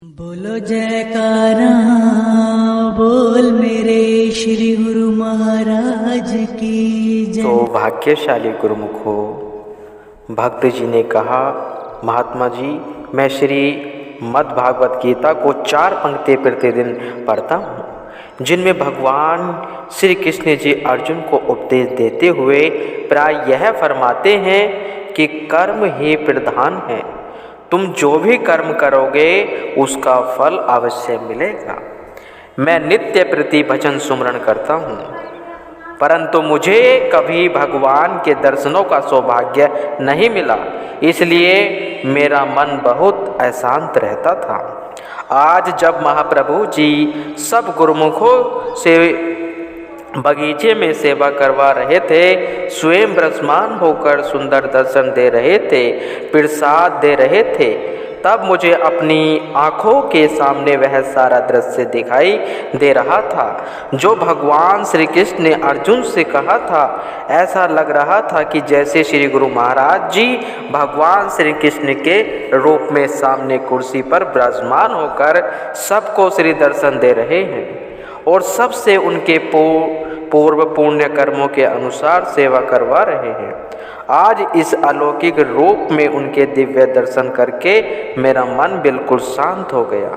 बोलो जयकारा बोल मेरे श्री गुरु महाराज की जय। तो भाग्यशाली गुरुमुखो, भक्त जी ने कहा, महात्मा जी मैं श्री मद् भागवत गीता को 4 पंक्ति प्रतिदिन पढ़ता हूँ, जिनमें भगवान श्री कृष्ण जी अर्जुन को उपदेश देते हुए प्राय यह फरमाते हैं कि कर्म ही प्रधान है। तुम जो भी कर्म करोगे उसका फल अवश्य मिलेगा। मैं नित्य प्रति भजन सुमरण करता हूँ, परंतु मुझे कभी भगवान के दर्शनों का सौभाग्य नहीं मिला, इसलिए मेरा मन बहुत अशांत रहता था। आज जब महाप्रभु जी सब गुरुमुखों से बगीचे में सेवा करवा रहे थे, स्वयं ब्रह्ममान होकर सुंदर दर्शन दे रहे थे, प्रसाद दे रहे थे, तब मुझे अपनी आँखों के सामने वह सारा दृश्य दिखाई दे रहा था जो भगवान श्री कृष्ण ने अर्जुन से कहा था। ऐसा लग रहा था कि जैसे श्री गुरु महाराज जी भगवान श्री कृष्ण के रूप में सामने कुर्सी पर विराजमान होकर सबको श्री दर्शन दे रहे हैं और सबसे उनके पूर्व पुण्य कर्मों के अनुसार सेवा करवा रहे हैं। आज इस अलौकिक रूप में उनके दिव्य दर्शन करके मेरा मन बिल्कुल शांत हो गया।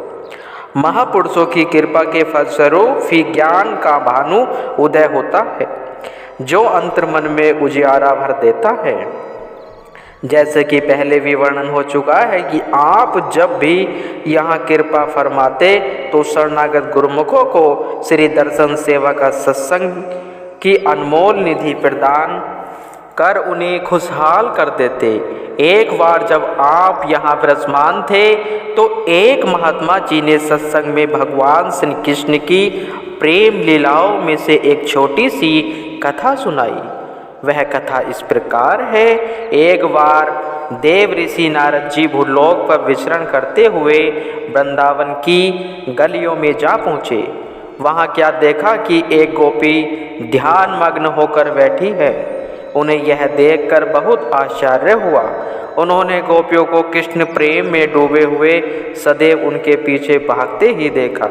महापुरुषों की कृपा के फलस्वरूप ही ज्ञान का भानु उदय होता है, जो अंतर्मन में उजियारा भर देता है। जैसे कि पहले भी वर्णन हो चुका है कि आप जब भी यहाँ कृपा फरमाते तो शरणागत गुरुमुखों को श्री दर्शन सेवा का सत्संग की अनमोल निधि प्रदान कर उन्हें खुशहाल कर देते। एक बार जब आप यहाँ विराजमान थे तो एक महात्मा जी ने सत्संग में भगवान श्री कृष्ण की प्रेम लीलाओं में से एक छोटी सी कथा सुनाई। वह कथा इस प्रकार है। एक बार देव ऋषि नारद जी भूलोक पर विचरण करते हुए वृंदावन की गलियों में जा पहुँचे। वहाँ क्या देखा कि एक गोपी ध्यान मग्न होकर बैठी है। उन्हें यह देखकर बहुत आश्चर्य हुआ। उन्होंने गोपियों को कृष्ण प्रेम में डूबे हुए सदैव उनके पीछे भागते ही देखा।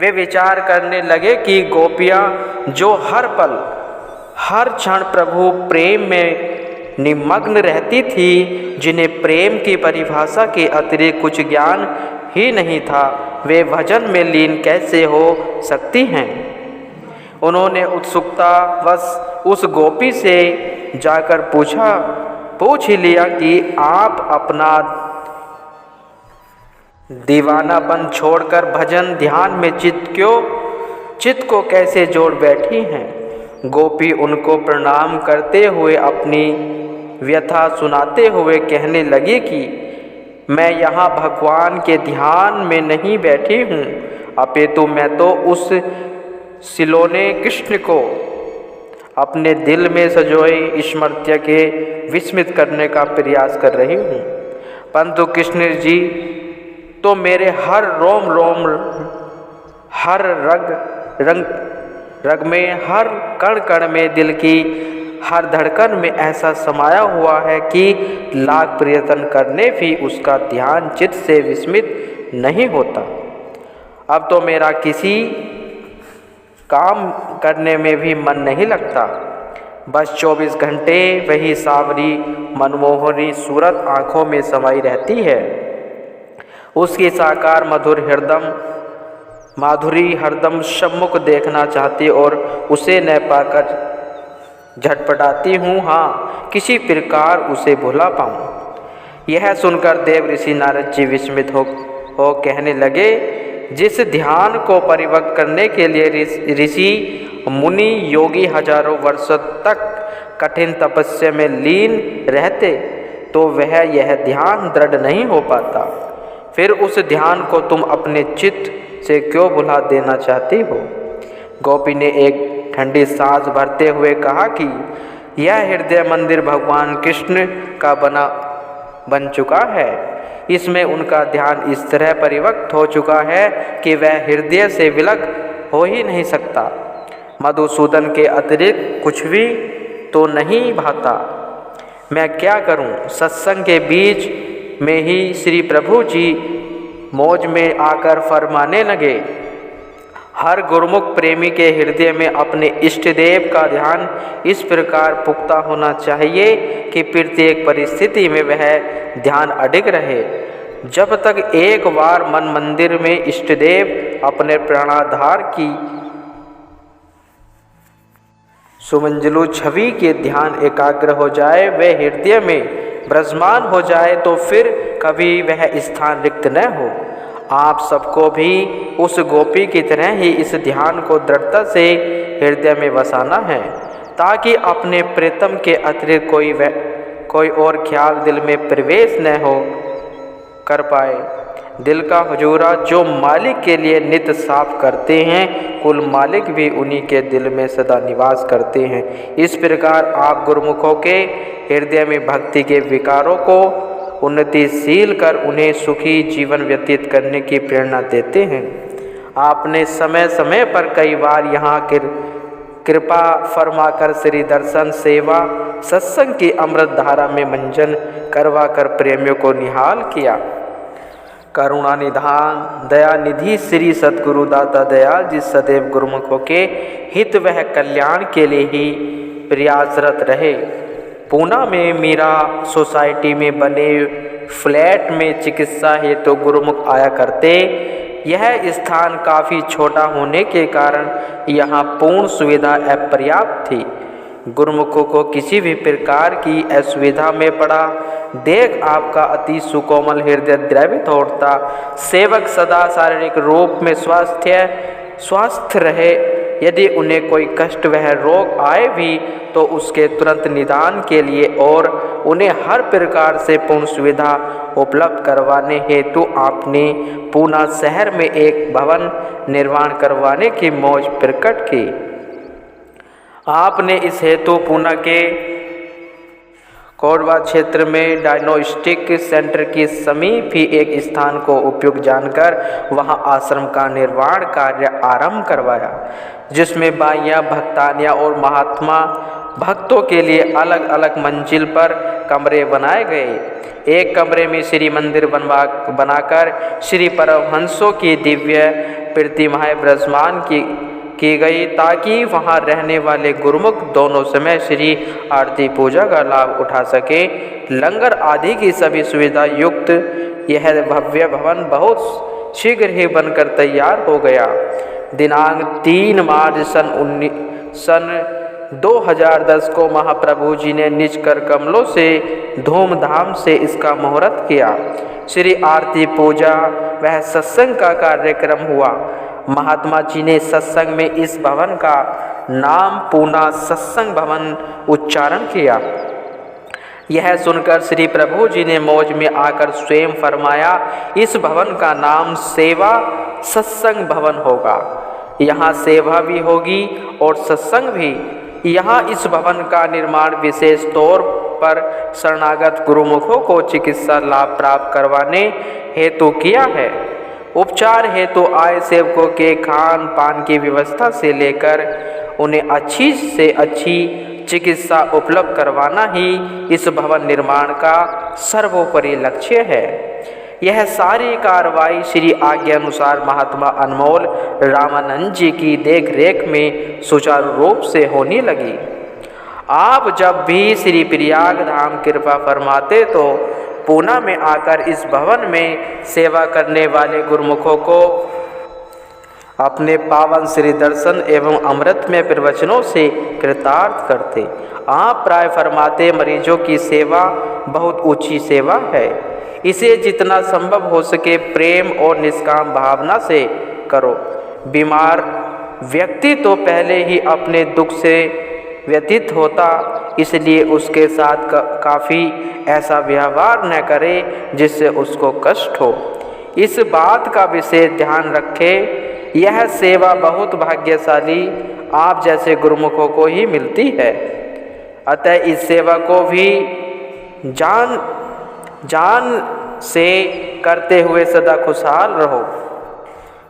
वे विचार करने लगे कि गोपियाँ जो हर पल हर क्षण प्रभु प्रेम में निमग्न रहती थी, जिन्हें प्रेम की परिभाषा के अतिरिक्त कुछ ज्ञान ही नहीं था, वे भजन में लीन कैसे हो सकती हैं। उन्होंने उत्सुकतावश उस गोपी से जाकर पूछ ही लिया कि आप अपना दीवानापन छोड़कर भजन ध्यान में चित्त को कैसे जोड़ बैठी हैं। गोपी उनको प्रणाम करते हुए अपनी व्यथा सुनाते हुए कहने लगी कि मैं यहाँ भगवान के ध्यान में नहीं बैठी हूँ, अपितु मैं तो उस सिलोने कृष्ण को अपने दिल में सजोए स्मृत्य के विस्मित करने का प्रयास कर रही हूँ। परंतु कृष्ण जी तो मेरे हर रोम रोम, हर रग में, हर कण कण में, दिल की हर धड़कन में ऐसा समाया हुआ है कि लाख प्रयत्न करने भी उसका ध्यान चित्त से विस्मित नहीं होता। अब तो मेरा किसी काम करने में भी मन नहीं लगता। बस 24 घंटे वही सावरी मनमोहनी सूरत आँखों में समाई रहती है। उसकी साकार माधुरी हरदम सम्मुख देखना चाहती और उसे न पाकर झटपटाती हूँ। हाँ, किसी प्रकार उसे भुला पाऊँ। यह सुनकर देव ऋषि नारद जी विस्मित हो कहने लगे, जिस ध्यान को परिपक्व करने के लिए ऋषि मुनि योगी हजारों वर्षों तक कठिन तपस्या में लीन रहते, तो वह यह ध्यान दृढ़ नहीं हो पाता। फिर उस ध्यान को तुम अपने चित्त से क्यों भुला देना चाहती हो। गोपी ने एक ठंडी सांस भरते हुए कहा कि यह हृदय मंदिर भगवान कृष्ण का बन चुका है। इसमें उनका ध्यान इस तरह परिपक्व हो चुका है कि वह हृदय से विलग हो ही नहीं सकता। मधुसूदन के अतिरिक्त कुछ भी तो नहीं भाता। मैं क्या करूं? सत्संग के बीच में ही श्री प्रभु जी मौज में आकर फरमाने लगे, हर गुरुमुख प्रेमी के हृदय में अपने इष्ट देव का ध्यान इस प्रकार पुख्ता होना चाहिए कि प्रत्येक परिस्थिति में वह ध्यान अडिग रहे। जब तक एक बार मन मंदिर में इष्ट देव अपने प्राणाधार की सुमंजलु छवि के ध्यान एकाग्र हो जाए, वह हृदय में विराजमान हो जाए, तो फिर कभी वह स्थान रिक्त न हो। आप सबको भी उस गोपी की तरह ही इस ध्यान को दृढ़ता से हृदय में बसाना है, ताकि अपने प्रीतम के अतिरिक्त कोई और ख्याल दिल में प्रवेश न हो कर पाए। दिल का हुजूरा जो मालिक के लिए नित साफ करते हैं, कुल मालिक भी उन्हीं के दिल में सदा निवास करते हैं। इस प्रकार आप गुरुमुखों के हृदय में भक्ति के विकारों को उन्नतिशील कर उन्हें सुखी जीवन व्यतीत करने की प्रेरणा देते हैं। आपने समय समय पर कई बार यहाँ कृपा फरमाकर श्री दर्शन सेवा सत्संग की अमृत धारा में मंजन करवा कर प्रेमियों को निहाल किया। करुणा निधान दया निधि श्री सतगुरु दाता दयाल जी सदैव गुरुमुखों के हित वह कल्याण के लिए ही प्रयासरत रहे। पूना में मीरा सोसाइटी में बने फ्लैट में चिकित्सा हेतु गुरुमुख आया करते। यह स्थान काफ़ी छोटा होने के कारण यहाँ पूर्ण सुविधा अपर्याप्त थी। गुरुमुखों को किसी भी प्रकार की असुविधा में पड़ा देख आपका अति सुकोमल हृदय द्रवित होता। सेवक सदा शारीरिक रूप में स्वस्थ रहे। यदि उन्हें कोई कष्ट वह रोग आए भी तो उसके तुरंत निदान के लिए और उन्हें हर प्रकार से पूर्ण सुविधा उपलब्ध करवाने हेतु आपने पूना शहर में एक भवन निर्माण करवाने की मौज प्रकट की। आपने इस हेतु पूना के कोरबा क्षेत्र में डायग्नोस्टिक सेंटर के समीप ही एक स्थान को उपयुक्त जानकर वहां आश्रम का निर्माण कार्य आरंभ करवाया, जिसमें बाइयाँ भक्तानियाँ और महात्मा भक्तों के लिए अलग अलग मंजिल पर कमरे बनाए गए। एक कमरे में श्री मंदिर बनाकर श्री परमहंसों की दिव्य प्रतिमाएं विराजमान की गई, ताकि वहां रहने वाले गुरुमुख दोनों समय श्री आरती पूजा का लाभ उठा सके। लंगर आदि की सभी सुविधा युक्त यह भव्य भवन बहुत शीघ्र ही बनकर तैयार हो गया। दिनांक 3 मार्च सन 2010 को महाप्रभु जी ने निज कर कमलों से धूमधाम से इसका मुहूर्त किया। श्री आरती पूजा वह सत्संग का कार्यक्रम हुआ। महात्मा जी ने सत्संग में इस भवन का नाम पूना सत्संग भवन उच्चारण किया। यह सुनकर श्री प्रभु जी ने मौज में आकर स्वयं फरमाया, इस भवन का नाम सेवा सत्संग भवन होगा। यहाँ सेवा भी होगी और सत्संग भी। यहाँ इस भवन का निर्माण विशेष तौर पर शरणागत गुरुमुखों को चिकित्सा लाभ प्राप्त करवाने हेतु किया है। उपचार हेतु आए सेवकों के खान पान की व्यवस्था से लेकर उन्हें अच्छी से अच्छी चिकित्सा उपलब्ध करवाना ही इस भवन निर्माण का सर्वोपरि लक्ष्य है। यह सारी कार्रवाई श्री आज्ञा अनुसार महात्मा अनमोल रामानंद जी की देख रेख में सुचारू रूप से होने लगी। आप जब भी श्री प्रयाग धाम कृपा फरमाते तो पूना में आकर इस भवन में सेवा करने वाले गुरुमुखों को अपने पावन श्री दर्शन एवं अमृत में प्रवचनों से कृतार्थ करते। आप प्राय फरमाते, मरीजों की सेवा बहुत ऊंची सेवा है, इसे जितना संभव हो सके प्रेम और निष्काम भावना से करो। बीमार व्यक्ति तो पहले ही अपने दुख से व्यतीत होता, इसलिए उसके साथ काफ़ी ऐसा व्यवहार न करे जिससे उसको कष्ट हो। इस बात का विशेष ध्यान रखें। यह सेवा बहुत भाग्यशाली आप जैसे गुरुमुखों को ही मिलती है। अतः इस सेवा को भी जान से करते हुए सदा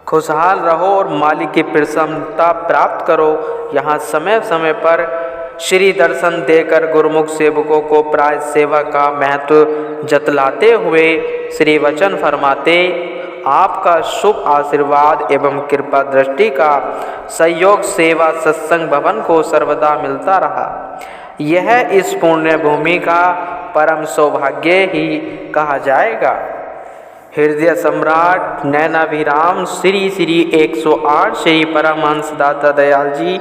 खुशहाल रहो और मालिक की प्रसन्नता प्राप्त करो। यहाँ समय समय पर श्री दर्शन देकर गुरुमुख सेवकों को प्राय सेवा का महत्व जतलाते हुए श्री वचन फरमाते, आपका शुभ आशीर्वाद एवं कृपा दृष्टि का सहयोग सेवा सत्संग भवन को सर्वदा मिलता रहा। यह इस पुण्य भूमि का परम सौभाग्य ही कहा जाएगा। हृदय सम्राट नैनाभिराम श्री श्री 108 श्री परमहंस दाता दयाल जी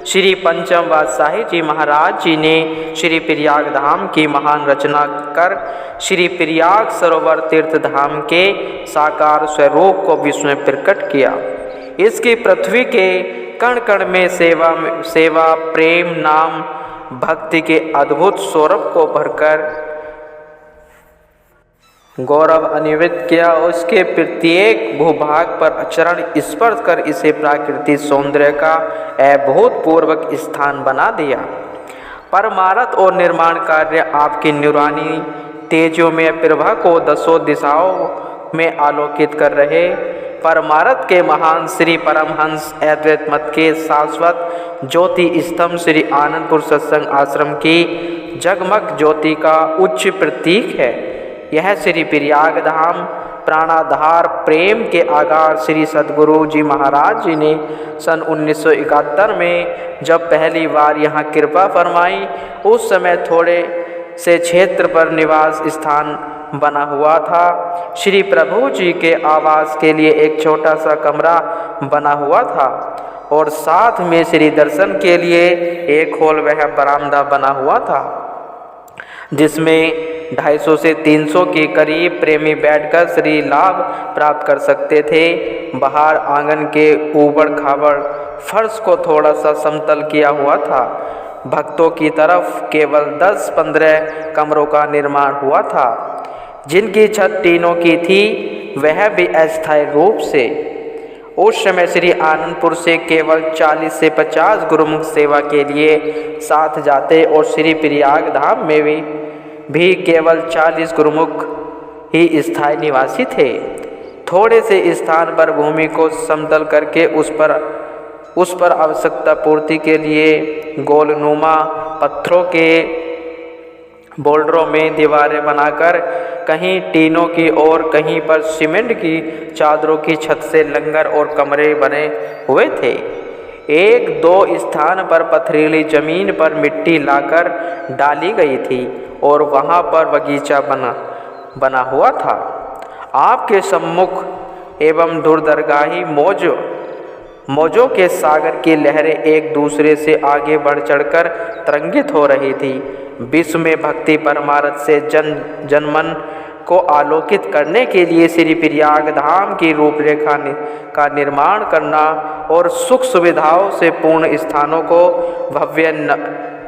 श्री पंचम वात्साही जी महाराज जी ने श्री प्रयाग धाम की महान रचना कर श्री प्रयाग सरोवर तीर्थ धाम के साकार स्वरूप को विश्व में प्रकट किया। इसकी पृथ्वी के कण कण में सेवा प्रेम नाम भक्ति के अद्भुत सौरभ को भरकर गौरव अन्वित किया। उसके प्रत्येक भूभाग पर चरण स्पर्श कर इसे प्राकृतिक सौंदर्य का अभूतपूर्वक स्थान बना दिया। परमारथ और निर्माण कार्य आपकी नुरानी तेजों में प्रभा को दसों दिशाओं में आलोकित कर रहे। परमारथ के महान श्री परमहंस अद्वैत मत के शाश्वत ज्योति स्तंभ श्री आनंदपुर सत्संग आश्रम की जगमग ज्योति का उच्च प्रतीक है। यह श्री प्रयाग धाम प्राणाधार प्रेम के आगार श्री सद्गुरु जी महाराज जी ने सन 1971 में जब पहली बार यहाँ कृपा फरमाई, उस समय थोड़े से क्षेत्र पर निवास स्थान बना हुआ था। श्री प्रभु जी के आवास के लिए एक छोटा सा कमरा बना हुआ था और साथ में श्री दर्शन के लिए एक हॉल वह बरामदा बना हुआ था, जिसमें 250 से 300 के करीब प्रेमी बैठकर श्री लाभ प्राप्त कर सकते थे। बाहर आंगन के ऊबड़ खाबड़ फर्श को थोड़ा सा समतल किया हुआ था। भक्तों की तरफ केवल 10-15 कमरों का निर्माण हुआ था, जिनकी छत टीनों की थी, वह भी अस्थायी रूप से। उस समय श्री आनंदपुर से केवल 40 से 50 गुरुमुख सेवा के लिए साथ जाते और श्री प्रयाग धाम में भी केवल 40 गुरुमुख ही स्थायी निवासी थे। थोड़े से स्थान पर भूमि को समतल करके उस पर आवश्यकता पूर्ति के लिए गोलनुमा पत्थरों के बोल्डरों में दीवारें बनाकर कहीं टीनों की और कहीं पर सीमेंट की चादरों की छत से लंगर और कमरे बने हुए थे। 1-2 स्थान पर पथरीली जमीन पर मिट्टी लाकर डाली गई थी और वहाँ पर बगीचा बना हुआ था। आपके सम्मुख एवं दूरदरगाही मौजों के सागर की लहरें एक दूसरे से आगे बढ़ चढ़कर तरंगित हो रही थी। विश्व में भक्ति परमारथ से जनमन को आलोकित करने के लिए श्री प्रयाग धाम की रूपरेखा का निर्माण करना और सुख सुविधाओं से पूर्ण स्थानों को भव्य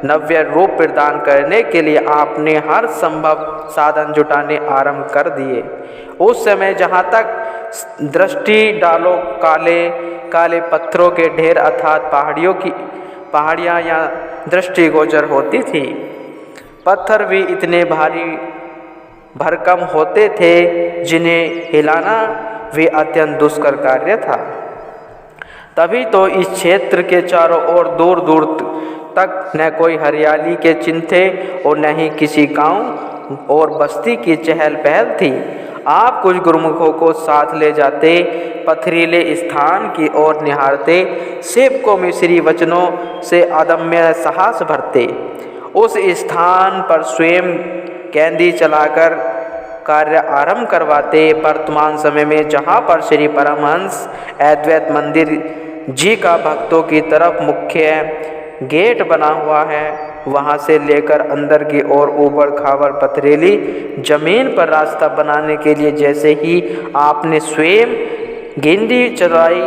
नव्य रूप प्रदान करने के लिए आपने हर संभव साधन जुटाने आरंभ कर दिए। उस समय जहाँ तक दृष्टि डालो काले पत्थरों के ढेर अर्थात पहाड़ियाँ या दृष्टिगोचर होती थी। पत्थर भी इतने भारी भरकम होते थे जिन्हें हिलाना भी अत्यंत दुष्कर कार्य था। तभी तो इस क्षेत्र के चारों ओर दूर दूर तक न कोई हरियाली के चिन्ह थे और न ही किसी गांव और बस्ती की चहल पहल थी। आप कुछ गुरुमुखों को साथ ले जाते, पथरीले स्थान की ओर निहारते, सेवकों में श्री वचनों से अदम्य साहस भरते। उस स्थान पर स्वयं कैंदी चलाकर कार्य आरंभ करवाते। वर्तमान समय में जहाँ पर श्री परमहंस अद्वैत मंदिर जी का भक्तों की तरफ मुख्य गेट बना हुआ है, वहाँ से लेकर अंदर की ओर ऊबड़ खाबड़ पथरीली जमीन पर रास्ता बनाने के लिए जैसे ही आपने स्वयं गेंदी चलाई,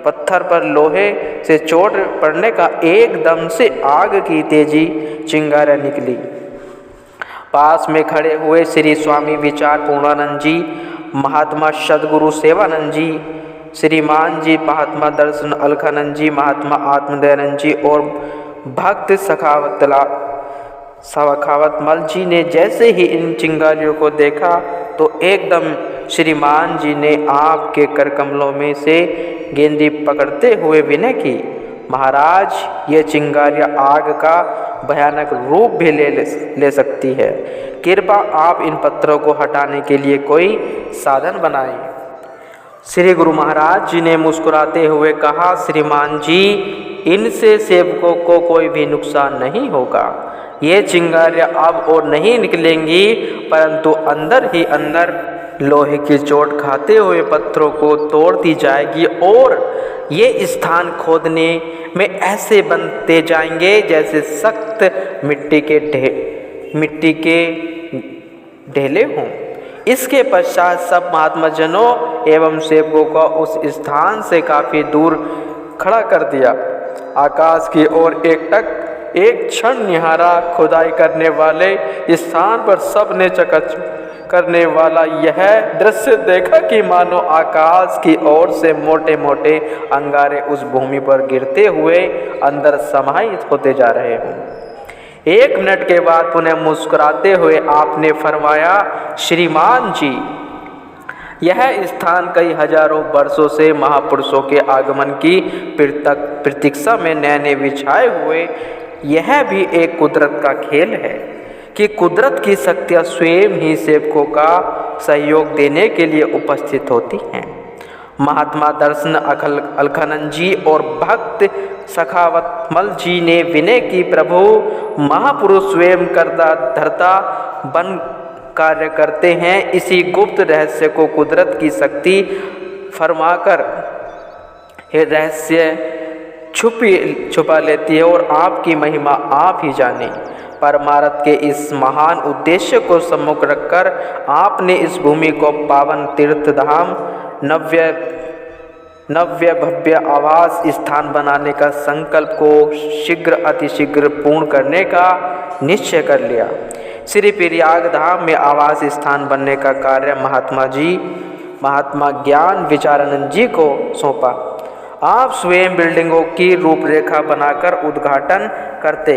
पत्थर पर लोहे से चोट पड़ने का एकदम से आग की तेजी चिंगारियाँ निकली। पास में खड़े हुए श्री स्वामी विचार पूर्णानंद जी, महात्मा सद्गुरु सेवानंद जी, श्रीमान जी, महात्मा दर्शन अलखानंद जी, महात्मा आत्मदयानंद जी और भक्त सखावतमल जी ने जैसे ही इन चिंगारियों को देखा तो एकदम श्रीमान जी ने आपके कर कमलों में से गेंदी पकड़ते हुए विनय की, महाराज, ये चिंगारियाँ आग का भयानक रूप भी ले सकती है। कृपया आप इन पत्थरों को हटाने के लिए कोई साधन बनाएं। श्री गुरु महाराज जी ने मुस्कुराते हुए कहा, श्रीमान जी, इनसे सेवकों को कोई भी नुकसान नहीं होगा। ये चिंगारियाँ अब और नहीं निकलेंगी, परंतु अंदर ही अंदर लोहे की चोट खाते हुए पत्थरों को तोड़ दी जाएगी और ये स्थान खोदने में ऐसे बनते जाएंगे जैसे सख्त मिट्टी के ढेले हों। इसके पश्चात सब महात्मा जनों एवं सेवकों को उस स्थान से काफ़ी दूर खड़ा कर दिया। आकाश की ओर एक क्षण निहारा। खुदाई करने वाले स्थान पर सबने चकचक करने वाला यह दृश्य देखा कि मानो आकाश की ओर से मोटे मोटे अंगारे उस भूमि पर गिरते हुए अंदर समाहित होते जा रहे हों। 1 मिनट के बाद पुनः मुस्कुराते हुए आपने फरमाया, श्रीमान जी, यह स्थान कई हजारों वर्षों से महापुरुषों के आगमन की प्रतीक्षा में नैने बिछाए हुए, यह भी एक कुदरत का खेल है कि कुदरत की शक्तियाँ स्वयं ही सेवकों का सहयोग देने के लिए उपस्थित होती हैं। महात्मा दर्शन अलखानंद जी और भक्त सखावतमल जी ने विनय की, प्रभु, महापुरुष स्वयं करता धरता बन कार्य करते हैं। इसी गुप्त रहस्य को कुदरत की शक्ति फरमाकर रहस्य छुपा लेती है और आपकी महिमा आप ही जाने। परमार्थ के इस महान उद्देश्य को सम्मुख रखकर आपने इस भूमि को पावन तीर्थ धाम, नव्य भव्य आवास स्थान बनाने का संकल्प को शीघ्र अतिशीघ्र पूर्ण करने का निश्चय कर लिया। श्री प्रयाग धाम में आवास स्थान बनने का कार्य महात्मा ज्ञान विचारानंद जी को सौंपा। आप स्वयं बिल्डिंगों की रूपरेखा बनाकर उद्घाटन करते।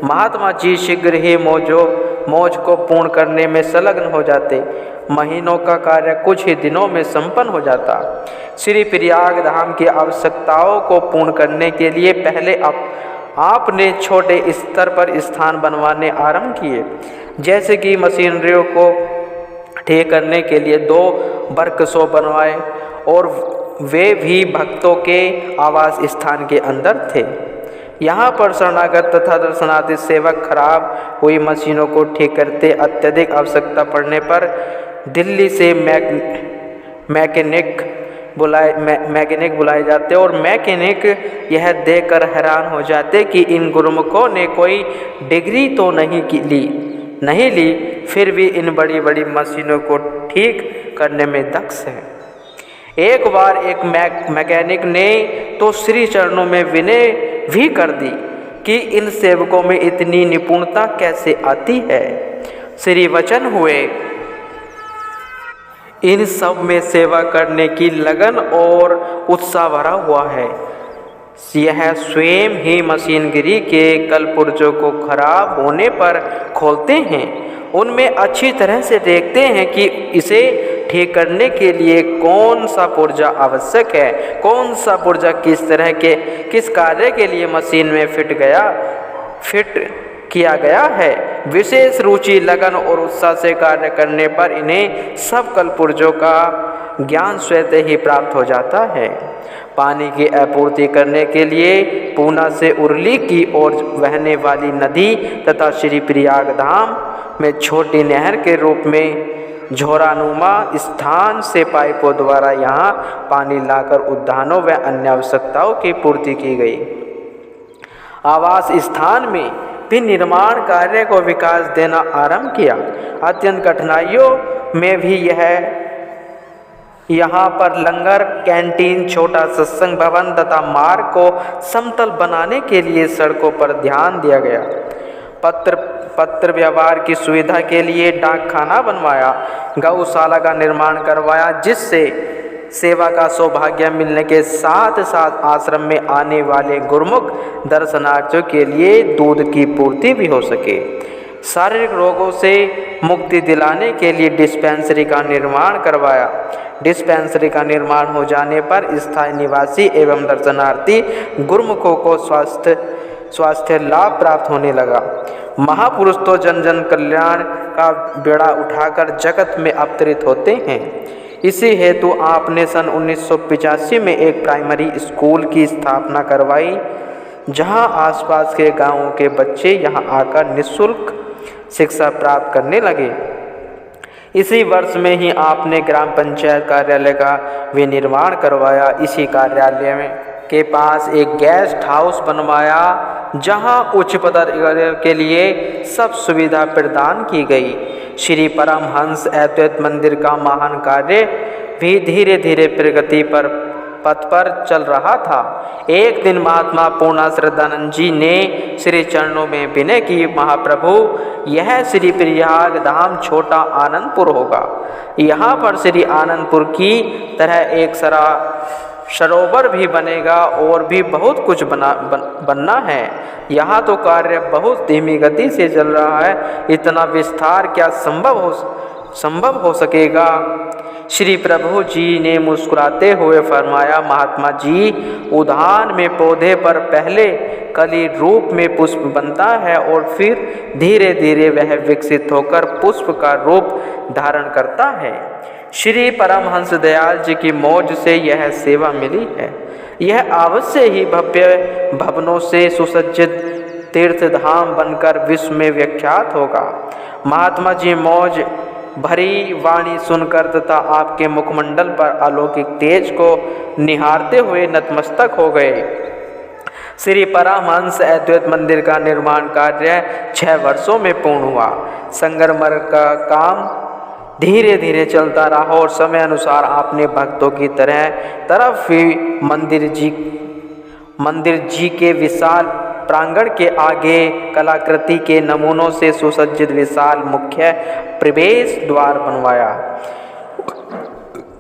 महात्मा जी शीघ्र ही मौज को पूर्ण करने में संलग्न हो जाते। महीनों का कार्य कुछ ही दिनों में संपन्न हो जाता। श्री प्रयाग धाम की आवश्यकताओं को पूर्ण करने के लिए पहले आपने छोटे स्तर पर स्थान बनवाने आरंभ किए, जैसे कि मशीनरियों को ठीक करने के लिए 2 वर्कशॉप बनवाए और वे भी भक्तों के आवास स्थान के अंदर थे। यहाँ पर शरणागत तथा दर्शनार्थी सेवक खराब हुई मशीनों को ठीक करते। अत्यधिक आवश्यकता पड़ने पर दिल्ली से मैकेनिक बुलाए जाते और मैकेनिक यह देखकर हैरान हो जाते कि इन गुरुमुखों ने कोई डिग्री तो नहीं ली, फिर भी इन बड़ी बड़ी मशीनों को ठीक करने में दक्ष है। एक बार एक मैकेनिक ने तो श्री चरणों में विनय भी कर दी कि इन सेवकों में इतनी निपुणता कैसे आती है। श्री वचन हुए, इन सब में सेवा करने की लगन और उत्साह भरा हुआ है। यह स्वयं ही मशीनगिरी के कलपुर्जों को खराब होने पर खोलते हैं, उनमें अच्छी तरह से देखते हैं कि इसे ठीक करने के लिए कौन सा पुर्जा आवश्यक है, कौन सा पुर्जा किस कार्य के लिए मशीन में फिट किया गया है। विशेष रुचि, लगन और उत्साह से कार्य करने पर इन्हें सब कलपुर्जों का ज्ञान स्वतः ही प्राप्त हो जाता है। पानी की आपूर्ति करने के लिए पूना से उरली की ओर बहने वाली नदी तथा श्री प्रयाग धाम में छोटी नहर के रूप में झोरानुमा स्थान से पाइपों द्वारा यहाँ पानी लाकर उद्यानों व अन्य आवश्यकताओं की पूर्ति की गई। आवास स्थान में भी निर्माण कार्य को विकास देना आरंभ किया। अत्यंत कठिनाइयों में भी यहाँ पर लंगर, कैंटीन, छोटा सत्संग भवन तथा मार्ग को समतल बनाने के लिए सड़कों पर ध्यान दिया गया। पत्र व्यवहार की सुविधा के लिए डाकखाना बनवाया, गौशाला का निर्माण करवाया, जिससे सेवा का सौभाग्य मिलने के साथ साथ आश्रम में आने वाले गुरुमुख दर्शनार्थियों के लिए दूध की पूर्ति भी हो सके। शारीरिक रोगों से मुक्ति दिलाने के लिए डिस्पेंसरी का निर्माण करवाया। डिस्पेंसरी का निर्माण हो जाने पर स्थायी निवासी एवं दर्शनार्थी गुरुमुखों को स्वास्थ्य लाभ प्राप्त होने लगा। महापुरुष तो जन जन कल्याण का बेड़ा उठाकर जगत में अवतरित होते हैं। इसी हेतु आपने सन 1985 में एक प्राइमरी स्कूल की स्थापना करवाई, जहां आसपास के गांवों के बच्चे यहां आकर निःशुल्क शिक्षा प्राप्त करने लगे। इसी वर्ष में ही आपने ग्राम पंचायत कार्यालय का विनिर्माण करवाया। इसी कार्यालय में के पास एक गेस्ट हाउस बनवाया, जहां उच्च पदाधिकारियों के लिए सब सुविधा प्रदान की गई। श्री परमहंस अद्वैत मंदिर का महान कार्य भी धीरे धीरे प्रगति पर पथ पर चल रहा था। एक दिन महात्मा पूर्णाश्रद्धानंद जी ने श्री चरणों में विनय की, महाप्रभु, यह श्री प्रयाग धाम छोटा आनंदपुर होगा। यहाँ पर श्री आनंदपुर की तरह एक सरोवर भी बनेगा और भी बहुत कुछ बनना है। यहाँ तो कार्य बहुत धीमी गति से चल रहा है, इतना विस्तार क्या संभव हो सकेगा? श्री प्रभु जी ने मुस्कुराते हुए फरमाया, महात्मा जी, उद्यान में पौधे पर पहले कली रूप में पुष्प बनता है और फिर धीरे धीरे वह विकसित होकर पुष्प का रूप धारण करता है। श्री परमहंस दयाल जी की मौज से यह सेवा मिली है। यह अवश्य ही भव्य भवनों से सुसज्जित तीर्थधाम बनकर विश्व में विख्यात होगा। महात्मा जी मौज भरी वाणी सुनकर तथा आपके मुखमंडल पर अलौकिक तेज को निहारते हुए नतमस्तक हो गए। श्री परमहंस अद्वैत मंदिर का निर्माण कार्य 6 वर्षों में पूर्ण हुआ। संगमरमर का काम धीरे धीरे चलता रहा और समय अनुसार आपने भक्तों की तरफ ही मंदिर जी के विशाल प्रांगण के आगे कलाकृति के नमूनों से सुसज्जित विशाल मुख्य प्रवेश द्वार बनवाया।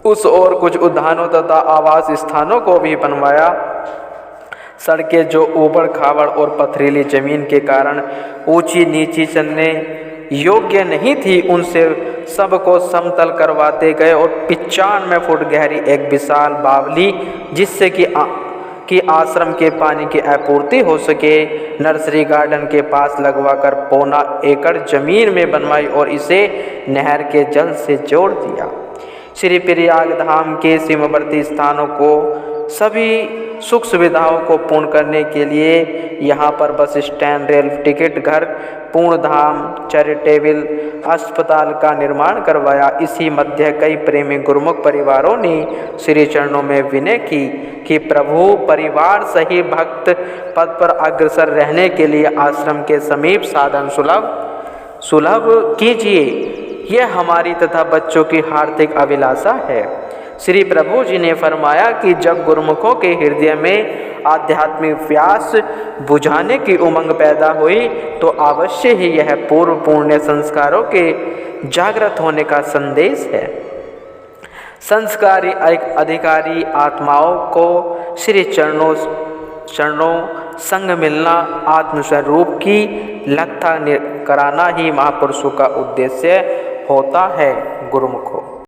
उस और कुछ उद्यानों तथा आवास स्थानों को भी बनवाया। सड़कें जो ऊबड़ खाबड़ और पथरीली जमीन के कारण ऊंची नीची चलने योग्य नहीं थी, उनसे सबको समतल करवाते गए और 95 फुट गहरी एक विशाल बावली, जिससे कि आश्रम के पानी की आपूर्ति हो सके, नर्सरी गार्डन के पास लगवाकर 1.25 एकड़ जमीन में बनवाई और इसे नहर के जल से जोड़ दिया। श्री प्रयाग धाम के सीमावर्ती स्थानों को सभी सुख सुविधाओं को पूर्ण करने के लिए यहाँ पर बस स्टैंड, रेल टिकट घर, पूर्ण धाम चैरिटेबल अस्पताल का निर्माण करवाया। इसी मध्य कई प्रेमी गुरुमुख परिवारों ने श्री चरणों में विनय की कि प्रभु परिवार सही भक्त पद पर अग्रसर रहने के लिए आश्रम के समीप साधन सुलभ कीजिए। यह हमारी तथा बच्चों की हार्दिक अभिलाषा है। श्री प्रभु जी ने फरमाया कि जब गुरुमुखों के हृदय में आध्यात्मिक प्यास बुझाने की उमंग पैदा हुई तो अवश्य ही यह पूर्व पुण्य संस्कारों के जागृत होने का संदेश है। संस्कारी अधिकारी आत्माओं को श्री चरणों संग मिलना, आत्मस्वरूप की लगता कराना ही महापुरुषों का उद्देश्य होता है। गुरुमुखों।